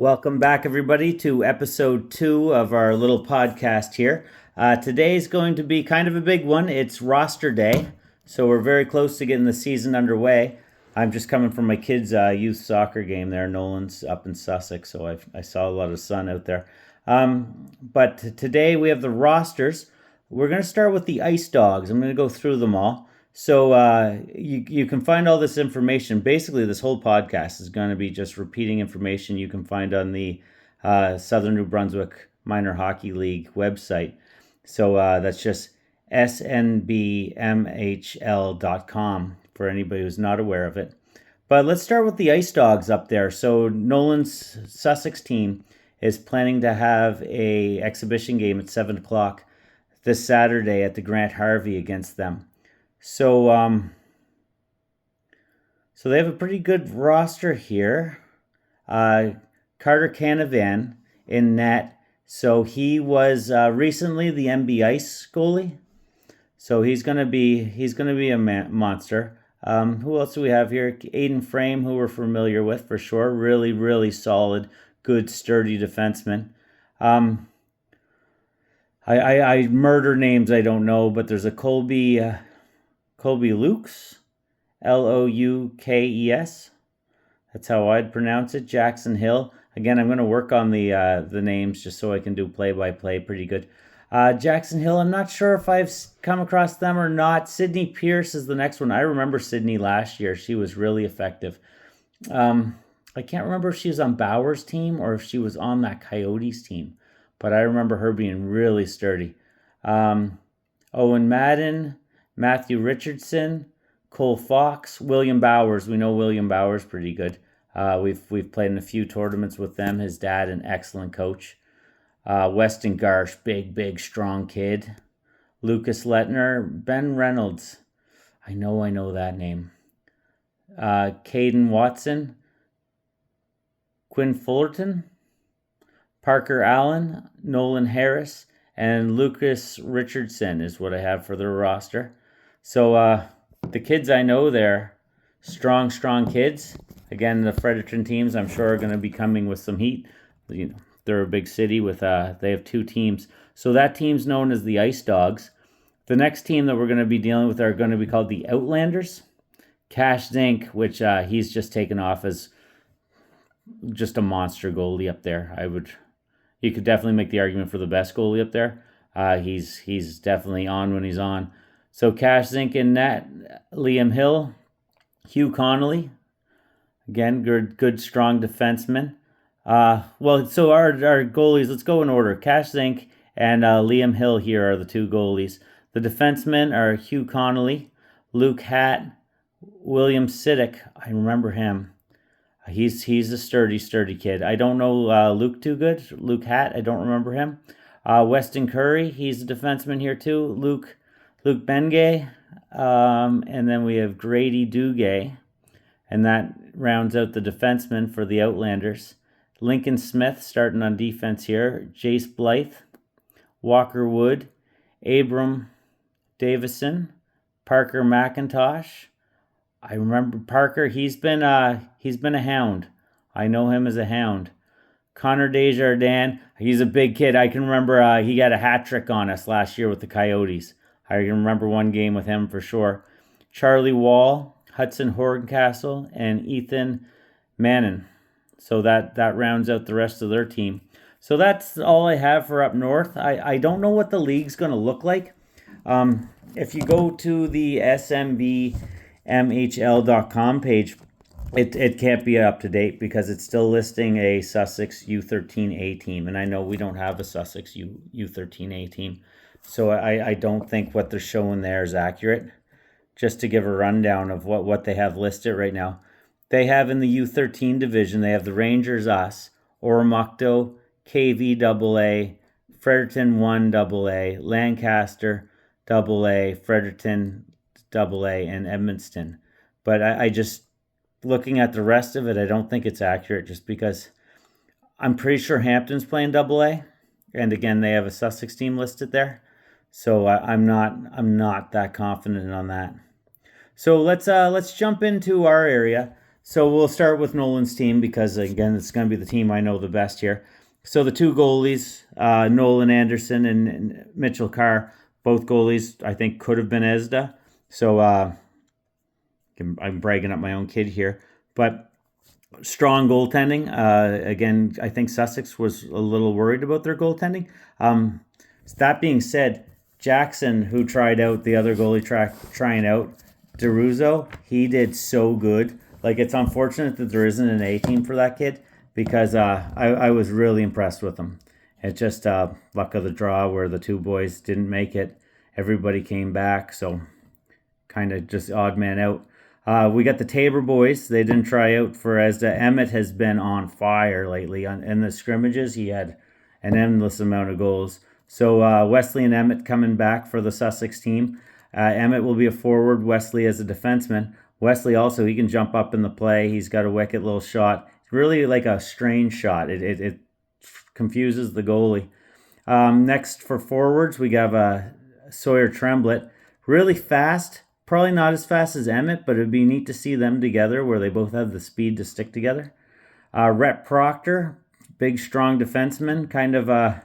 Welcome back, everybody, to episode 2 of our little podcast here. Today's going to be kind of a big one. It's roster day, so we're very close to getting the season underway. I'm just coming from my kids' youth soccer game there. Nolan's up in Sussex, so I saw a lot of sun out there. But today we have the rosters. We're going to start with the Ice Dogs. I'm going to go through them all. So you can find all this information. Basically, this whole podcast is going to be just repeating information you can find on the Southern New Brunswick Minor Hockey League website. So that's just snbmhl.com for anybody who's not aware of it. But let's start with the Ice Dogs up there. So Nolan's Sussex team is planning to have a exhibition game at 7 o'clock this Saturday at the Grant Harvey against them. So they have a pretty good roster here. Carter Canavan in net. So he was recently the MB Ice goalie. So he's gonna be a monster. Who else do we have here? Aiden Frame, who we're familiar with for sure. Really, really solid, good, sturdy defenseman. I murder names I don't know, but there's a Colby Lukes, Loukes. That's how I'd pronounce it. Jackson Hill. Again, I'm going to work on the names just so I can do play-by-play pretty good. Jackson Hill, I'm not sure if I've come across them or not. Sydney Pierce is the next one. I remember Sydney last year. She was really effective. I can't remember if she was on Bauer's team or if she was on that Coyotes team, but I remember her being really sturdy. Owen Madden, Matthew Richardson, Cole Fox, William Bowers. We know William Bowers pretty good. We've played in a few tournaments with them. His dad, an excellent coach. Weston Garsh, big, strong kid. Lucas Lettner, Ben Reynolds. I know that name. Caden Watson, Quinn Fullerton, Parker Allen, Nolan Harris, and Lucas Richardson is what I have for their roster. So the kids I know, they're strong kids. Again, the Fredericton teams I'm sure are going to be coming with some heat. You know, they're a big city with they have 2 teams. So that team's known as the Ice Dogs. The next team that we're going to be dealing with are going to be called the Outlanders. Cash Zink, which he's just taken off as just a monster goalie up there. You could definitely make the argument for the best goalie up there. He's definitely on when he's on. So Cash Zink in net, Liam Hill, Hugh Connolly, again good strong defenseman. So our goalies, let's go in order. Cash Zink and Liam Hill here are the 2 goalies. The defensemen are Hugh Connolly, Luke Hatt, William Siddick. I remember him. He's a sturdy kid. I don't know Luke too good. Luke Hatt, I don't remember him. Weston Curry, he's a defenseman here too. Luke Bengay. And then we have Grady Dugay. And that rounds out the defensemen for the Outlanders. Lincoln Smith starting on defense here. Jace Blythe, Walker Wood, Abram Davison, Parker McIntosh. I remember Parker. He's been a hound. I know him as a hound. Connor Desjardins. He's a big kid. I can remember he got a hat trick on us last year with the Coyotes. I can remember one game with him for sure. Charlie Wall, Hudson Horncastle, and Ethan Mannon. So that rounds out the rest of their team. So that's all I have for up north. I don't know what the league's going to look like. If you go to the SMBMHL.com page, it can't be up to date because it's still listing a Sussex U13A team. And I know we don't have a Sussex U13A team. So I don't think what they're showing there is accurate. Just to give a rundown of what they have listed right now. They have in the U13 division, they have the Rangers us, Oromocto, KVAA, Fredericton 1AA, Lancaster AA, Fredericton AA, and Edmundston. But I just, looking at the rest of it, I don't think it's accurate just because I'm pretty sure Hampton's playing AA. And again, they have a Sussex team listed there. So I'm not that confident on that. So let's jump into our area. So we'll start with Nolan's team because, again, it's going to be the team I know the best here. So the two goalies, Nolan Anderson and Mitchell Carr, both goalies I think could have been ESDA. So I'm bragging up my own kid here. But strong goaltending. Again, I think Sussex was a little worried about their goaltending. That being said, Jackson, who tried out the other goalie trying out, DeRuzo, he did so good. Like, it's unfortunate that there isn't an A team for that kid because I was really impressed with him. It's just luck of the draw where the two boys didn't make it. Everybody came back, so kind of just odd man out. We got the Tabor boys. They didn't try out for ESDA. Emmett has been on fire lately. In the scrimmages, he had an endless amount of goals. So Wesley and Emmett coming back for the Sussex team. Emmett will be a forward, Wesley as a defenseman. Wesley also, he can jump up in the play. He's got a wicked little shot. It's really like a strange shot. It confuses the goalie. Next for forwards, we have Sawyer Tremblett. Really fast. Probably not as fast as Emmett, but it'd be neat to see them together where they both have the speed to stick together. Rhett Proctor, big, strong defenseman.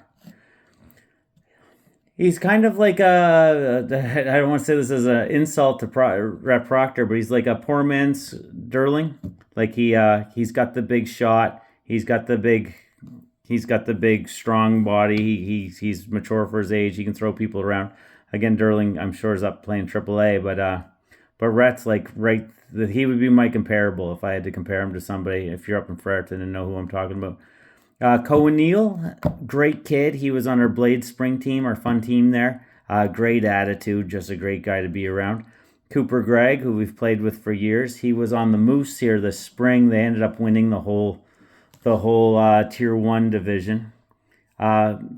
He's kind of like I don't want to say this as an insult to Rhett Proctor, but he's like a poor man's Derling. Like he's got the big shot. He's got the big strong body. He's mature for his age. He can throw people around. Again, Derling, I'm sure, is up playing AAA, but Rhett's like he would be my comparable if I had to compare him to somebody. If you're up in Fredericton and know who I'm talking about. Cohen Neal, great kid. He was on our Blade Spring team, our fun team there. Great attitude, just a great guy to be around. Cooper Gregg, who we've played with for years, he was on the Moose here this spring. They ended up winning the whole Tier 1 division.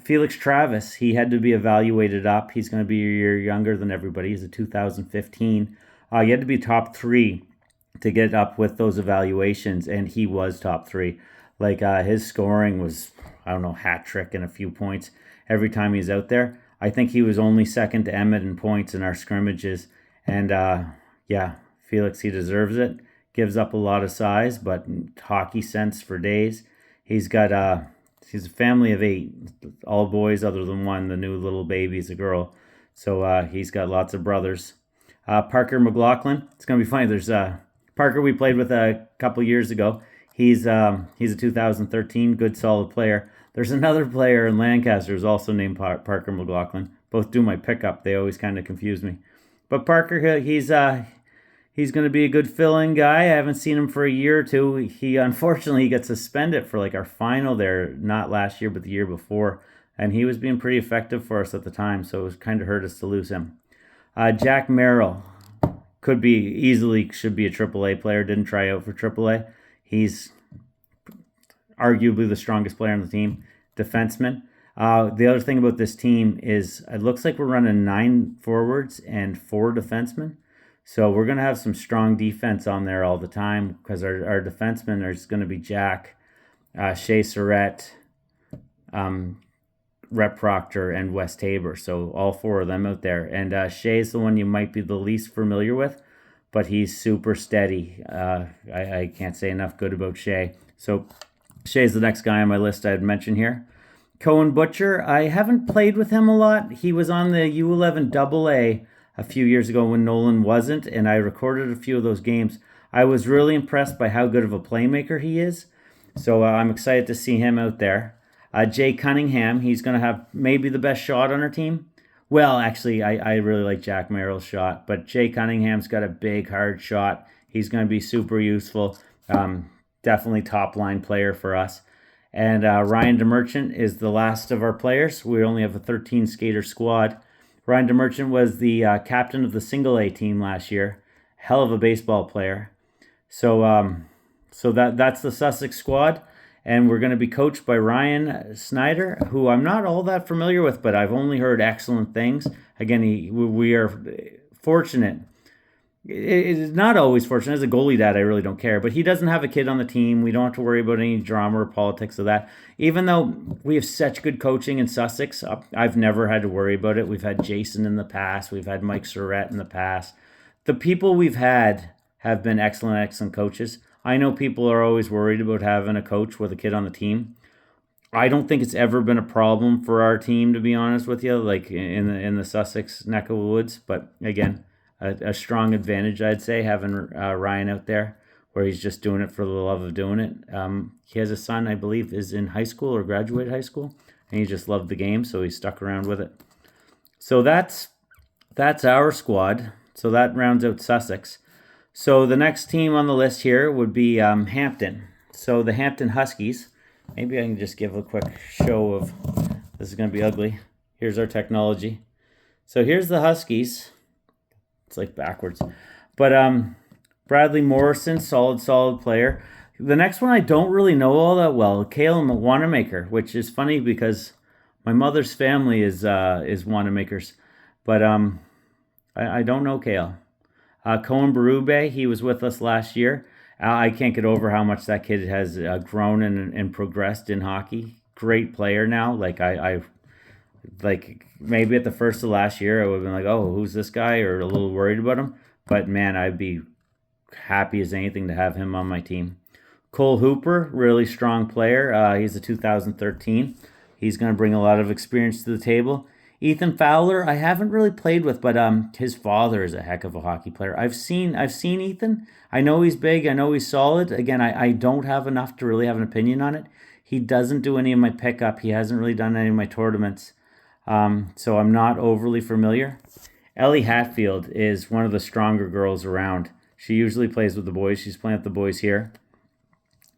Felix Travis, he had to be evaluated up. He's going to be a year younger than everybody. He's a 2015. He had to be top 3 to get up with those evaluations, and he was top 3. Like his scoring was, I don't know, hat trick and a few points every time he's out there. I think he was only second to Emmett in points in our scrimmages. And yeah, Felix, he deserves it. Gives up a lot of size, but hockey sense for days. He's a family of 8, all boys other than one. The new little baby's a girl. So he's got lots of brothers. Parker McLaughlin. It's going to be funny. There's Parker we played with a couple years ago. He's a 2013 good solid player. There's another player in Lancaster who's also named Parker McLaughlin. Both do my pickup. They always kind of confuse me. But Parker, he's going to be a good fill-in guy. I haven't seen him for a year or two. He unfortunately got suspended for like our final there, not last year but the year before, and he was being pretty effective for us at the time. So it was kind of hurt us to lose him. Jack Merrill should be a AAA player. Didn't try out for AAA. He's arguably the strongest player on the team, defenseman. The other thing about this team is it looks like we're running 9 forwards and 4 defensemen. So we're going to have some strong defense on there all the time because our defensemen are going to be Jack, Shea Surratt, Rhett Proctor, and Wes Tabor. So all 4 of them out there. And Shea's the one you might be the least familiar with, but he's super steady. I can't say enough good about Shea. So Shea's the next guy on my list I'd mention here. Cohen Butcher, I haven't played with him a lot. He was on the U11 AA a few years ago when Nolan wasn't, and I recorded a few of those games. I was really impressed by how good of a playmaker he is. So I'm excited to see him out there. Jay Cunningham, he's going to have maybe the best shot on our team. Well, actually, I really like Jack Merrill's shot, but Jay Cunningham's got a big, hard shot. He's going to be super useful. Definitely top-line player for us. And Ryan DeMerchant is the last of our players. We only have a 13-skater squad. Ryan DeMerchant was the captain of the single-A team last year. Hell of a baseball player. So that's the Sussex squad. And we're going to be coached by Ryan Snyder, who I'm not all that familiar with, but I've only heard excellent things. Again, we are fortunate. It is not always fortunate. As a goalie dad, I really don't care. But he doesn't have a kid on the team. We don't have to worry about any drama or politics of that. Even though we have such good coaching in Sussex, I've never had to worry about it. We've had Jason in the past. We've had Mike Surratt in the past. The people we've had have been excellent coaches. I know people are always worried about having a coach with a kid on the team. I don't think it's ever been a problem for our team, to be honest with you, like in the Sussex neck of the woods. But again, a strong advantage, I'd say, having Ryan out there, where he's just doing it for the love of doing it. He has a son, I believe, is in high school or graduated high school, and he just loved the game, so he stuck around with it. So that's our squad. So that rounds out Sussex. So the next team on the list here would be Hampton. So the Hampton Huskies. Maybe I can just give a quick show of, this is going to be ugly. Here's our technology. So here's the Huskies. It's like backwards. But Bradley Morrison, solid player. The next one I don't really know all that well. Kale Wanamaker, which is funny because my mother's family is Wanamakers. But I don't know Kale. Cohen Berube, he was with us last year. I can't get over how much that kid has grown and progressed in hockey. Great player now. Like I like maybe at the first of last year I would have been like, oh, who's this guy, or a little worried about him. But man, I'd be happy as anything to have him on my team. Cole Hooper, really strong player. He's a 2013. He's going to bring a lot of experience to the table. Ethan Fowler, I haven't really played with, but his father is a heck of a hockey player. I've seen Ethan. I know he's big. I know he's solid. Again, I don't have enough to really have an opinion on it. He doesn't do any of my pickup. He hasn't really done any of my tournaments, so I'm not overly familiar. Ellie Hatfield is one of the stronger girls around. She usually plays with the boys. She's playing with the boys here.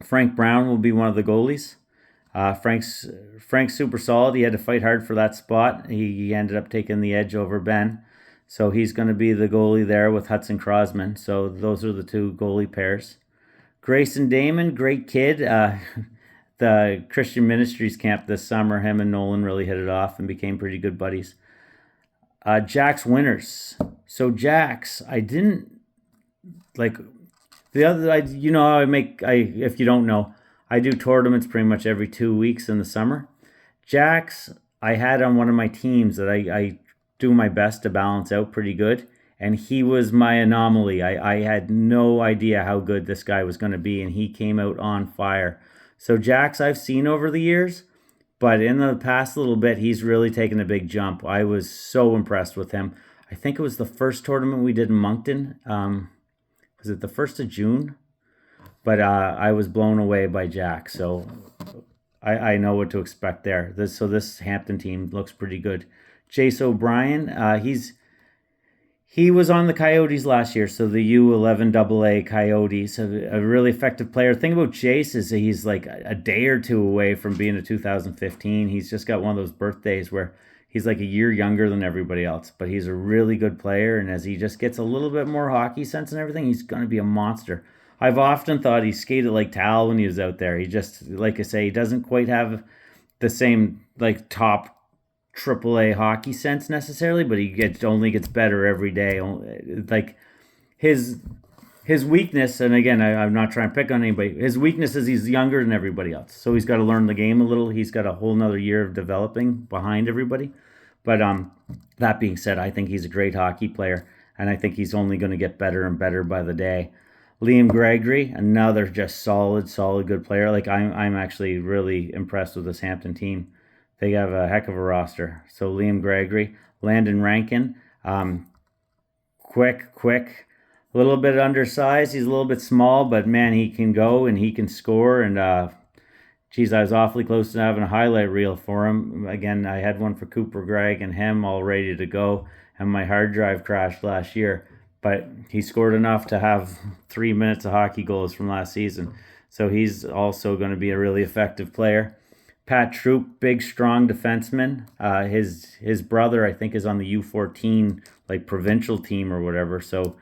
Frank Brown will be one of the goalies. Frank's super solid. He had to fight hard for that spot. He ended up taking the edge over Ben. So he's going to be the goalie there with Hudson Crosman. So those are the two goalie pairs. Grayson Damon, great kid. The Christian Ministries camp this summer, him and Nolan really hit it off and became pretty good buddies. Jax Winters. So Jax, I didn't like the other. If you don't know, I do tournaments pretty much every 2 weeks in the summer. Jax, I had on one of my teams that I do my best to balance out pretty good, and he was my anomaly. I had no idea how good this guy was going to be, and he came out on fire. So Jax, I've seen over the years, but in the past little bit, he's really taken a big jump. I was so impressed with him. I think it was the first tournament we did in Moncton. Was it the 1st of June? But I was blown away by Jack, so I know what to expect there. This Hampton team looks pretty good. Jace O'Brien, he was on the Coyotes last year, so the U11 AA Coyotes, a really effective player. The thing about Jace is he's like a day or two away from being a 2015. He's just got one of those birthdays where he's like a year younger than everybody else, but he's a really good player, and as he just gets a little bit more hockey sense and everything, he's going to be a monster. I've often thought he skated like Tal when he was out there. He just, like I say, he doesn't quite have the same like top AAA hockey sense necessarily, but he only gets better every day. Like his weakness, and again, I'm not trying to pick on anybody. His weakness is he's younger than everybody else, so he's got to learn the game a little. He's got a whole nother year of developing behind everybody. But that being said, I think he's a great hockey player, and I think he's only going to get better and better by the day. Liam Gregory, another just solid, good player. Like I'm actually really impressed with this Hampton team. They have a heck of a roster. So Liam Gregory, Landon Rankin, quick, a little bit undersized. He's a little bit small, but man, he can go and he can score. And geez, I was awfully close to having a highlight reel for him. Again, I had one for Cooper Gregg and him all ready to go, and my hard drive crashed last year. But he scored enough to have 3 minutes of hockey goals from last season. So he's also going to be a really effective player. Pat Troop, big, strong defenseman. His brother, I think, is on the U14 like provincial team or whatever. So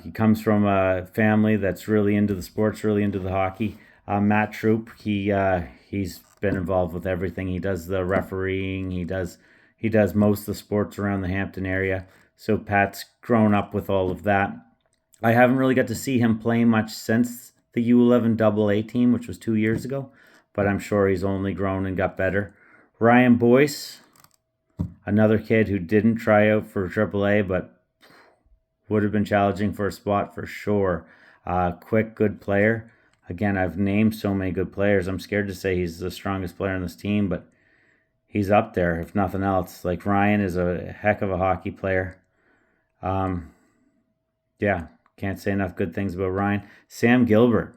he comes from a family that's really into the sports, really into the hockey. Matt Troop, he's been involved with everything. He does the refereeing. He does most of the sports around the Hampton area. So Pat's grown up with all of that. I haven't really got to see him play much since the U11 AA team, which was 2 years ago, but I'm sure he's only grown and got better. Ryan Boyce, another kid who didn't try out for AAA, but would have been challenging for a spot for sure. Quick, good player. Again, I've named so many good players. I'm scared to say he's the strongest player on this team, but he's up there, if nothing else. Like, Ryan is a heck of a hockey player. Yeah, can't say enough good things about Ryan. Sam Gilbert.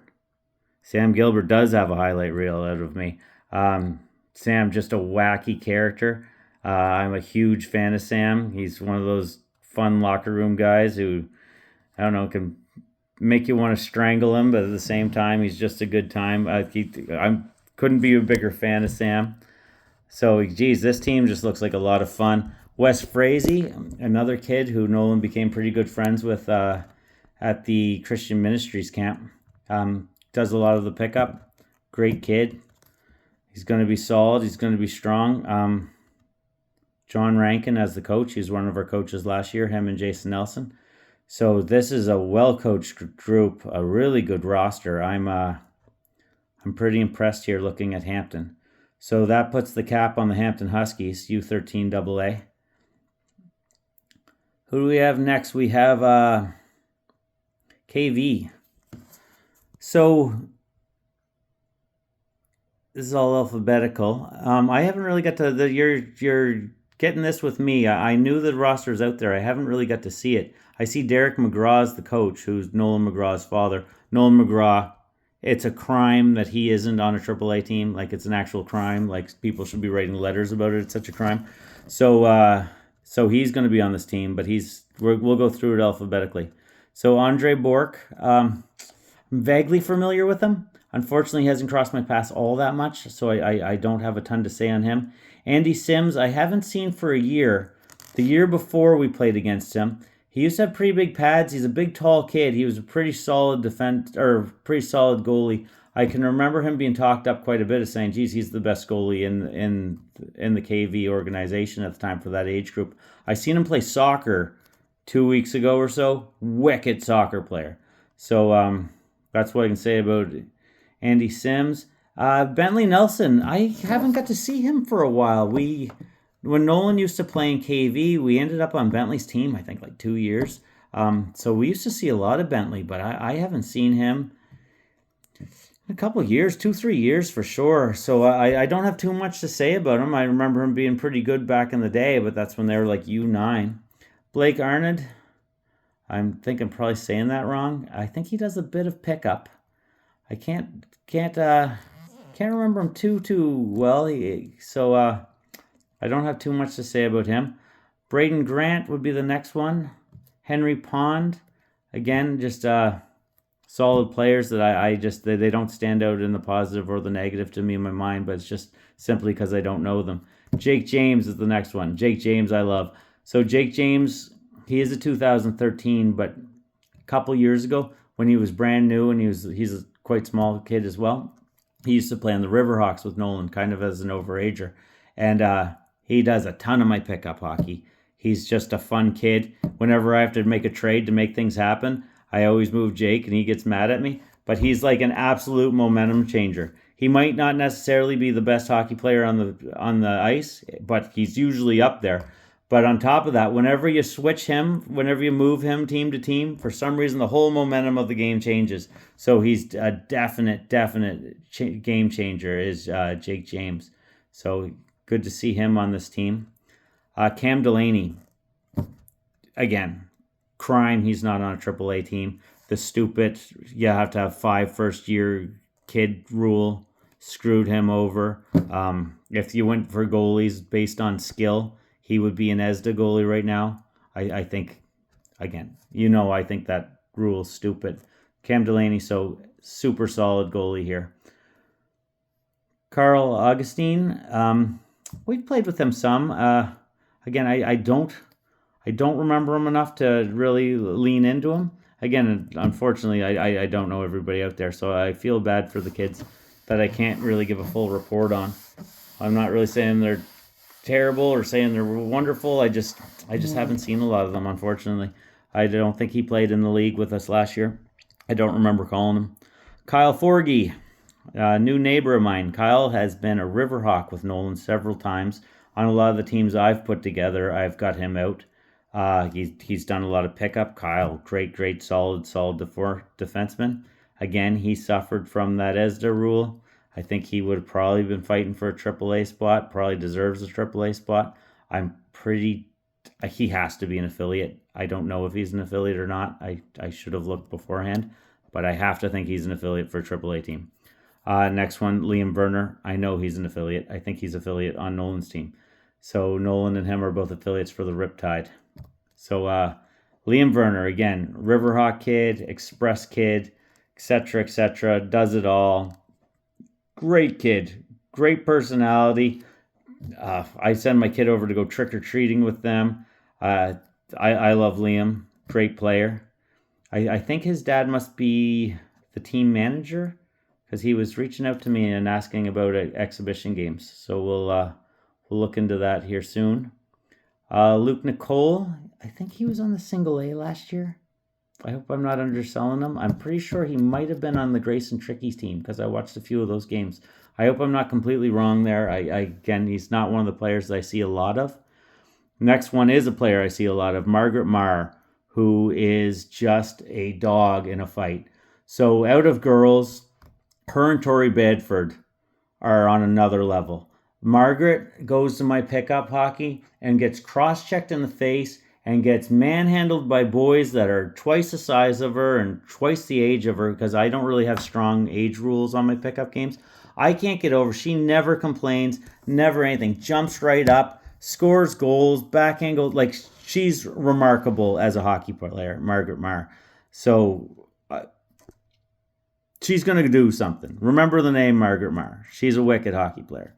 Sam Gilbert does have a highlight reel out of me. Sam, just a wacky character. I'm a huge fan of Sam. He's one of those fun locker room guys who, I don't know, can make you want to strangle him, but at the same time, he's just a good time. I couldn't be a bigger fan of Sam. So, geez, this team just looks like a lot of fun. Wes Frazee, another kid who Nolan became pretty good friends with at the Christian Ministries camp. Does a lot of the pickup. Great kid. He's going to be solid. He's going to be strong. John Rankin as the coach. He's one of our coaches last year, him and Jason Nelson. So this is a well-coached group, a really good roster. I'm pretty impressed here looking at Hampton. So that puts the cap on the Hampton Huskies, U13 AA. Who do we have next? We have KV. So this is all alphabetical. I haven't really got to you're getting this with me. I knew the roster's out there. I haven't really got to see it. I see Derek McGraw's the coach, who's Nolan McGraw's father. Nolan McGraw, it's a crime that he isn't on a AAA team. Like, it's an actual crime. Like, people should be writing letters about it. It's such a crime. So he's going to be on this team, but we'll go through it alphabetically. So Andre Bork, I'm vaguely familiar with him. Unfortunately, he hasn't crossed my path all that much, so I don't have a ton to say on him. Andy Sims, I haven't seen for a year. The year before we played against him, he used to have pretty big pads. He's a big, tall kid. He was a pretty solid pretty solid goalie. I can remember him being talked up quite a bit, of saying, geez, he's the best goalie in the KV organization at the time for that age group. I seen him play soccer 2 weeks ago or so. Wicked soccer player. So that's what I can say about Andy Sims. Bentley Nelson, I haven't got to see him for a while. When Nolan used to play in KV, we ended up on Bentley's team, I think, like 2 years. So we used to see a lot of Bentley, but I haven't seen him in a couple of years, 2-3 years for sure. So I don't have too much to say about him. I remember him being pretty good back in the day, but that's when they were like U9. Blake Arnott, I'm thinking probably saying that wrong. I think he does a bit of pickup. I can't remember him too well. I don't have too much to say about him. Braden Grant would be the next one. Henry Pond, again, just solid players that they don't stand out in the positive or the negative to me in my mind, but it's just simply because I don't know them. Jake James is the next one. Jake James I love. So Jake James, he is a 2013, but a couple years ago when he was brand new and he's a quite small kid as well, he used to play on the Riverhawks with Nolan, kind of as an overager. And he does a ton of my pickup hockey. He's just a fun kid. Whenever I have to make a trade to make things happen, I always move Jake and he gets mad at me. But he's like an absolute momentum changer. He might not necessarily be the best hockey player on the ice, but he's usually up there. But on top of that, whenever you switch him, whenever you move him team to team, for some reason the whole momentum of the game changes. So he's a definite game changer is Jake James. So good to see him on this team. Cam Delaney, again, crime he's not on a AAA team. The stupid, you have to have 5 first-year kid rule screwed him over. If you went for goalies based on skill, he would be an ESDA goalie right now. I think, again, I think that rule's stupid. Cam Delaney, so super solid goalie here. Carl Augustine, we've played with him some. Again, I don't remember him enough to really lean into him. Again, unfortunately, I don't know everybody out there, so I feel bad for the kids that I can't really give a full report on. I'm not really saying they're terrible or saying they're wonderful. I just haven't seen a lot of them, unfortunately. I don't think he played in the league with us last year. I don't remember calling him. Kyle Forgy, a new neighbor of mine. Kyle has been a Riverhawk with Nolan several times. On a lot of the teams I've put together, I've got him out. He's done a lot of pickup. Kyle, great, solid defenseman. Again, he suffered from that ESDA rule. I think he would have probably been fighting for a AAA spot. Probably deserves a AAA spot. I'm pretty. He has to be an affiliate. I don't know if he's an affiliate or not. I should have looked beforehand, but I have to think he's an affiliate for a AAA team. Next one, Liam Werner. I know he's an affiliate. I think he's affiliate on Nolan's team. So Nolan and him are both affiliates for the Riptide. So Liam Werner, again, Riverhawk kid, Express kid, etc., does it all. Great kid, great personality. I send my kid over to go trick-or-treating with them. I love Liam, great player. I think his dad must be the team manager because he was reaching out to me and asking about exhibition games. So we'll look into that here soon. Luke Nicole, I think he was on the single A last year. I hope I'm not underselling him. I'm pretty sure he might have been on the Grayson Tricky's team because I watched a few of those games. I hope I'm not completely wrong there. Again, he's not one of the players that I see a lot of. Next one is a player I see a lot of, Margaret Marr, who is just a dog in a fight. So out of girls, her and Tori Bedford are on another level. Margaret goes to my pickup hockey and gets cross-checked in the face and gets manhandled by boys that are twice the size of her and twice the age of her because I don't really have strong age rules on my pickup games. I can't get over. She never complains, never anything. Jumps right up, scores goals, backhand goals. Like, she's remarkable as a hockey player, Margaret Marr. So she's going to do something. Remember the name Margaret Marr. She's a wicked hockey player.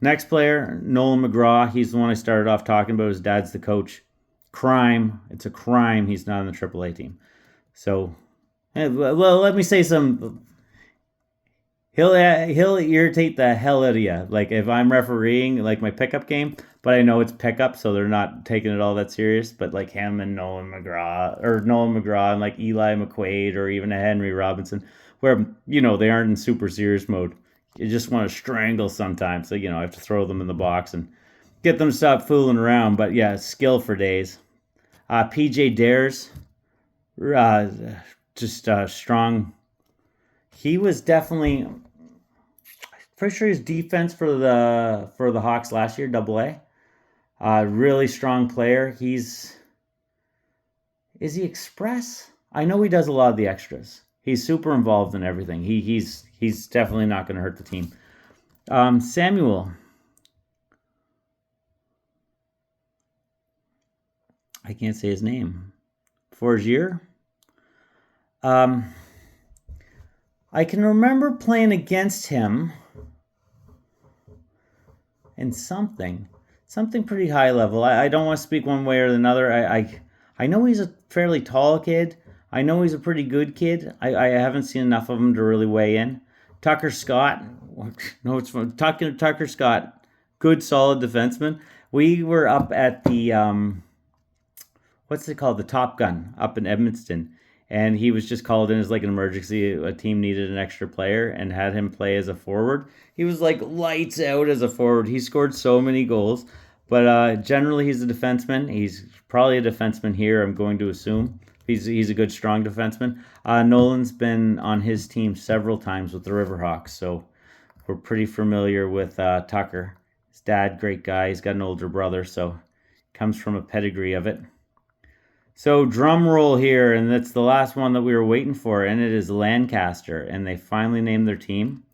Next player, Nolan McGraw. He's the one I started off talking about. His dad's the coach. Crime. It's a crime he's not on the AAA team. So, well, let me say some. He'll irritate the hell out of you. Like if I'm refereeing like my pickup game, but I know it's pickup, so they're not taking it all that serious. But like him and Nolan McGraw and like Eli McQuaid or even a Henry Robinson, where they aren't in super serious mode. You just want to strangle sometimes. So I have to throw them in the box and get them to stop fooling around. But yeah, skill for days. PJ Dares, just strong. He was definitely, pretty sure he's defense for the Hawks last year, AA. Really strong player. Is he Express? I know he does a lot of the extras. He's super involved in everything. He's definitely not going to hurt the team. Samuel. I can't say his name. Forgier. I can remember playing against him in something pretty high level. I don't want to speak one way or another. I know he's a fairly tall kid. I know he's a pretty good kid. I haven't seen enough of him to really weigh in. Tucker Scott. No, it's fun. Talking to Tucker Scott. Good, solid defenseman. We were up at the, what's it called? The Top Gun up in Edmonton. And he was just called in as like an emergency. A team needed an extra player and had him play as a forward. He was like lights out as a forward. He scored so many goals. But generally he's a defenseman. He's probably a defenseman here, I'm going to assume. He's a good, strong defenseman. Nolan's been on his team several times with the Riverhawks, so we're pretty familiar with Tucker. His dad, great guy. He's got an older brother, so comes from a pedigree of it. So drum roll here, and that's the last one that we were waiting for, and it is Lancaster, and they finally named their team.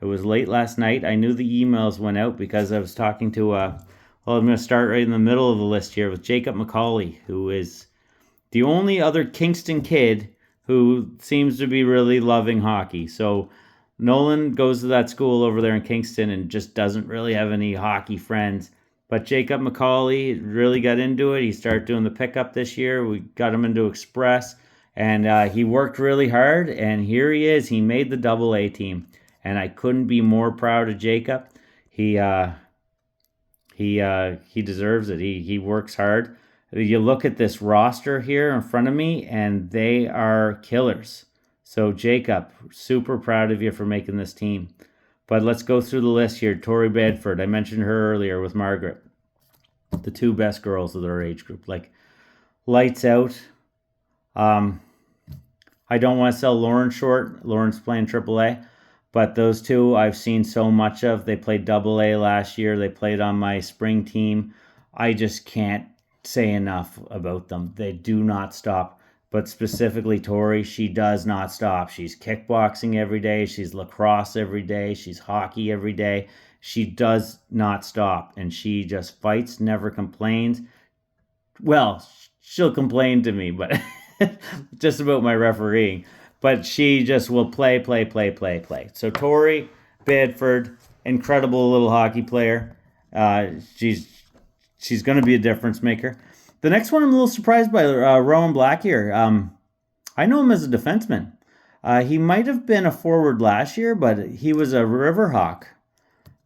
It was late last night. I knew the emails went out because I was talking to, well, I'm going to start right in the middle of the list here with Jacob McCauley, who is the only other Kingston kid who seems to be really loving hockey. So Nolan goes to that school over there in Kingston and just doesn't really have any hockey friends. But Jacob McCauley really got into it. He started doing the pickup this year. We got him into Express, and he worked really hard, and here he is. He made the AA team, and I couldn't be more proud of Jacob. He deserves it. He works hard. You look at this roster here in front of me, and they are killers. So Jacob, super proud of you for making this team. But let's go through the list here. Tori Bedford, I mentioned her earlier with Margaret. The two best girls of their age group. Like, lights out. I don't want to sell Lauren short. Lauren's playing AAA. But those two I've seen so much of. They played AA last year. They played on my spring team. I just can't say enough about them. They do not stop. But specifically Tori, she does not stop. She's kickboxing every day. She's lacrosse every day. She's hockey every day. She does not stop. And she just fights, never complains. Well, she'll complain to me, but just about my refereeing. But she just will play, play, play, play, play. So Tori Bedford, incredible little hockey player. She's going to be a difference maker. The next one I'm a little surprised by, Rowan Black here. I know him as a defenseman. He might have been a forward last year, but he was a Riverhawk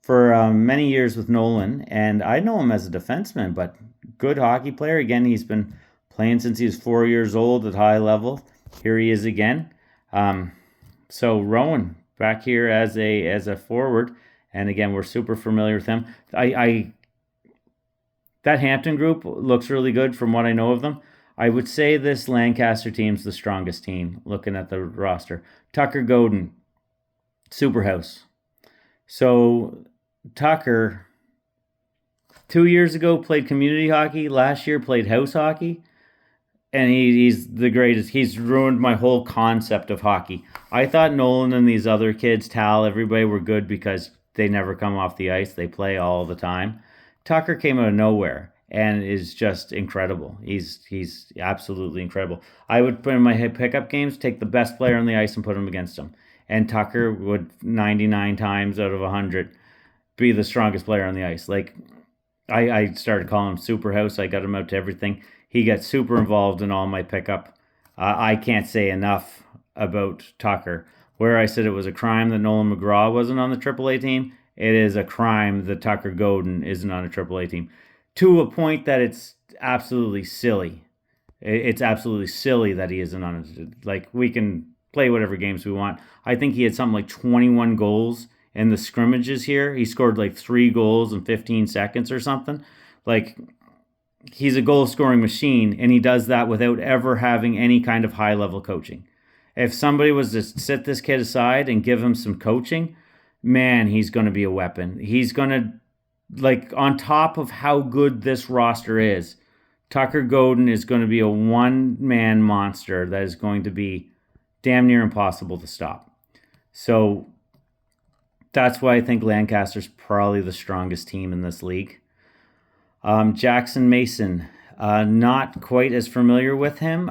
for many years with Nolan, and I know him as a defenseman, but good hockey player. Again, he's been playing since he was 4 years old at high level. Here he is again. So Rowan back here as a forward, and again, we're super familiar with him. That Hampton group looks really good from what I know of them. I would say this Lancaster team's the strongest team, looking at the roster. Tucker Godin, Superhouse. So Tucker, 2 years ago, played community hockey. Last year, played house hockey. And he's the greatest. He's ruined my whole concept of hockey. I thought Nolan and these other kids, Tal, everybody were good because they never come off the ice. They play all the time. Tucker came out of nowhere and is just incredible. He's absolutely incredible. I would put in my pickup games, take the best player on the ice and put him against him. And Tucker would 99 times out of 100 be the strongest player on the ice. Like, I started calling him Superhouse. I got him out to everything. He gets super involved in all my pickup. I can't say enough about Tucker. Where I said it was a crime that Nolan McGraw wasn't on the AAA team, it is a crime that Tucker Godin isn't on a AAA team. To a point that it's absolutely silly. It's absolutely silly that he isn't on it. Like, we can play whatever games we want. I think he had something like 21 goals in the scrimmages here. He scored like 3 goals in 15 seconds or something. Like, he's a goal-scoring machine, and he does that without ever having any kind of high-level coaching. If somebody was to sit this kid aside and give him some coaching, man, he's going to be a weapon. He's going to, like, on top of how good this roster is, Tucker Godin is going to be a one-man monster that is going to be damn near impossible to stop. So that's why I think Lancaster's probably the strongest team in this league. Jackson Mason, not quite as familiar with him.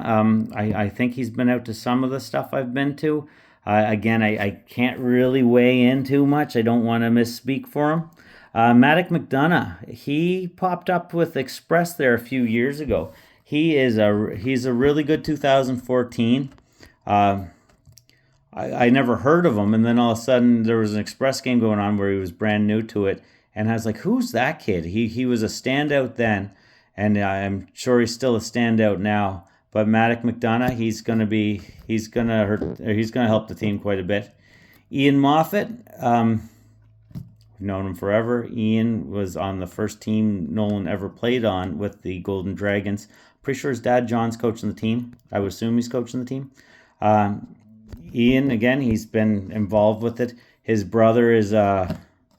I think he's been out to some of the stuff I've been to. Again, I can't really weigh in too much. I don't want to misspeak for him. Maddock McDonough, he popped up with Express there a few years ago. He's a really good 2014. I never heard of him, and then all of a sudden there was an Express game going on where he was brand new to it, and I was like, who's that kid? He was a standout then, and I'm sure he's still a standout now. But Maddock McDonough, he's gonna help the team quite a bit. Ian Moffat, we've known him forever. Ian was on the first team Nolan ever played on with the Golden Dragons. Pretty sure his dad John's coaching the team. I would assume he's coaching the team. Ian, again, he's been involved with it. His brother is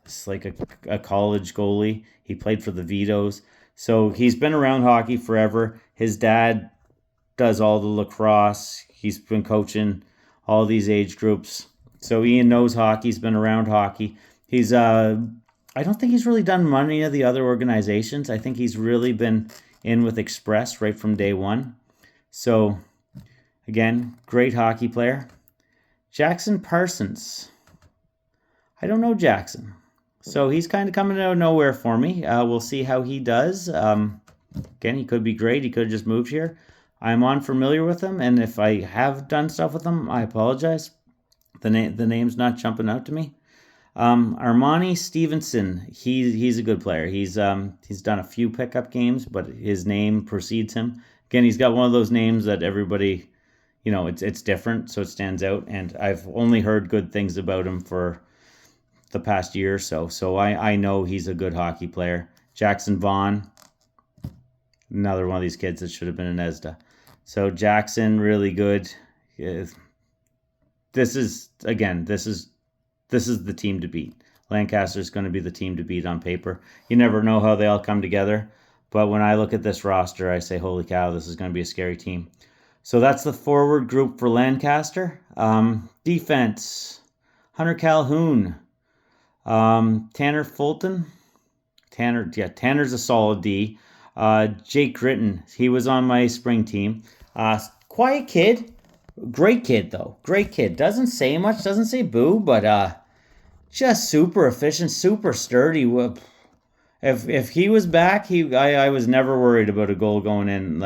it's like a college goalie. He played for the Vitoes. So he's been around hockey forever. His dad does all the lacrosse. He's been coaching all these age groups. So Ian knows hockey. He's been around hockey. He's I don't think he's really done any of the other organizations. I think he's really been in with Express right from day one. So again, great hockey player. Jackson Parsons. I don't know Jackson. So he's kind of coming out of nowhere for me. We'll see how he does. Again, he could be great. He could have just moved here. I'm unfamiliar with him, and if I have done stuff with him, I apologize. The name's not jumping out to me. Armani Stevenson, he's a good player. He's done a few pickup games, but his name precedes him. Again, he's got one of those names that everybody, it's different, so it stands out. And I've only heard good things about him for the past year or so. So I know he's a good hockey player. Jackson Vaughn, another one of these kids that should have been in ESDA. So Jackson, really good. This is the team to beat. Lancaster's going to be the team to beat on paper. You never know how they all come together, but when I look at this roster, I say, holy cow, this is going to be a scary team. So that's the forward group for Lancaster. Defense, Hunter Calhoun, Tanner Fulton. Tanner's a solid D. Jake Gritton, he was on my spring team. Quiet kid, great kid though. Great kid. Doesn't say much, doesn't say boo, but just super efficient, super sturdy. If he was back, I was never worried about a goal going in.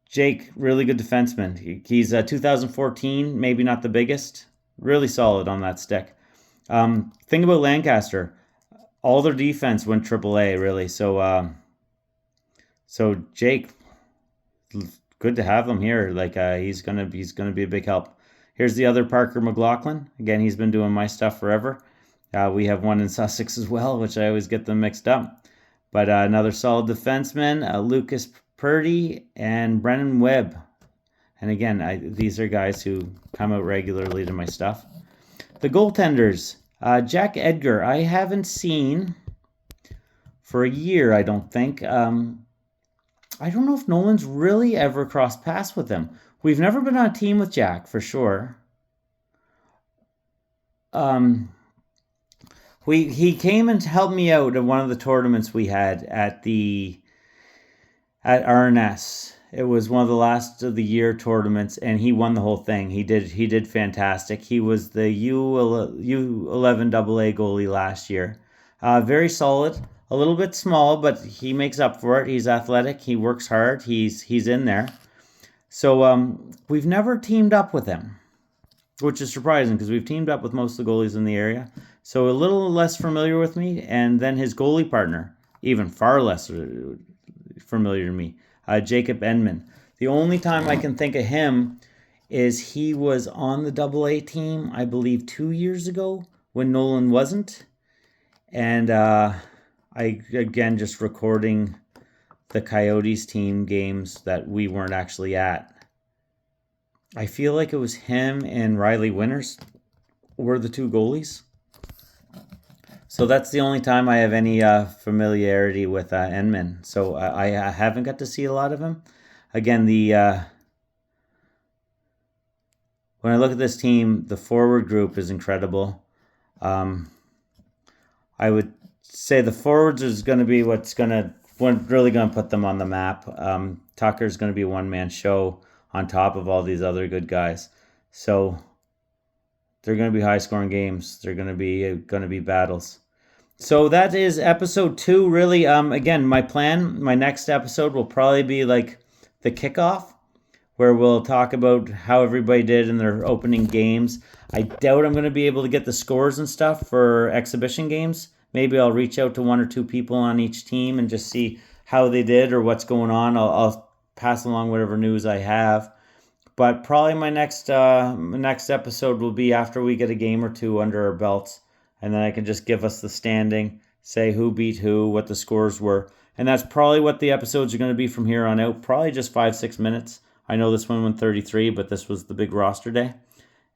Jake, really good defenseman. He's 2014, maybe not the biggest, really solid on that stick. Thing about Lancaster, all their defense went AAA, really. So Jake, good to have him here. He's gonna be a big help. Here's the other Parker McLaughlin. Again, he's been doing my stuff forever. We have one in Sussex as well, which I always get them mixed up. But another solid defenseman, Lucas Purdy and Brennan Webb. And again, these are guys who come out regularly to my stuff. The goaltenders, Jack Edgar, I haven't seen for a year, I don't think. I don't know if Nolan's really ever crossed paths with him. We've never been on a team with Jack, for sure. He came and helped me out at one of the tournaments we had at RNS. It was one of the last of the year tournaments, and he won the whole thing. He did fantastic. He was the U11 AA goalie last year. Very solid. A little bit small, but he makes up for it. He's athletic. He works hard. He's in there. So we've never teamed up with him, which is surprising because we've teamed up with most of the goalies in the area. So a little less familiar with me. And then his goalie partner, even far less familiar to me, Jacob Enman. The only time I can think of him is he was on the AA team, I believe, 2 years ago when Nolan wasn't. And again, just recording the Coyotes team games that we weren't actually at. I feel like it was him and Riley Winters were the two goalies. So that's the only time I have any familiarity with Enman. So I haven't got to see a lot of him. Again, when I look at this team, the forward group is incredible. I would say the forwards is going to be what's really going to put them on the map. Tucker's going to be a one-man show on top of all these other good guys. So they're going to be high-scoring games. They're going to be battles. So that is episode 2. Really, again, my plan, my next episode will probably be like the kickoff, where we'll talk about how everybody did in their opening games. I doubt I'm going to be able to get the scores and stuff for exhibition games. Maybe I'll reach out to 1 or 2 people on each team and just see how they did or what's going on. I'll pass along whatever news I have. But probably my next episode will be after we get a game or 2 under our belts. And then I can just give us the standing, say who beat who, what the scores were. And that's probably what the episodes are going to be from here on out. Probably just 5-6 minutes. I know this one went 33, but this was the big roster day.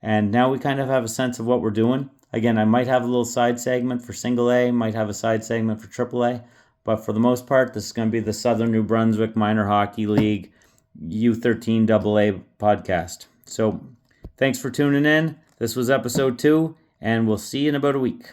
And now we kind of have a sense of what we're doing. Again, I might have a little side segment for single A, might have a side segment for triple A. But for the most part, this is going to be the Southern New Brunswick Minor Hockey League U13 AA podcast. So thanks for tuning in. This was episode 2, and we'll see you in about a week.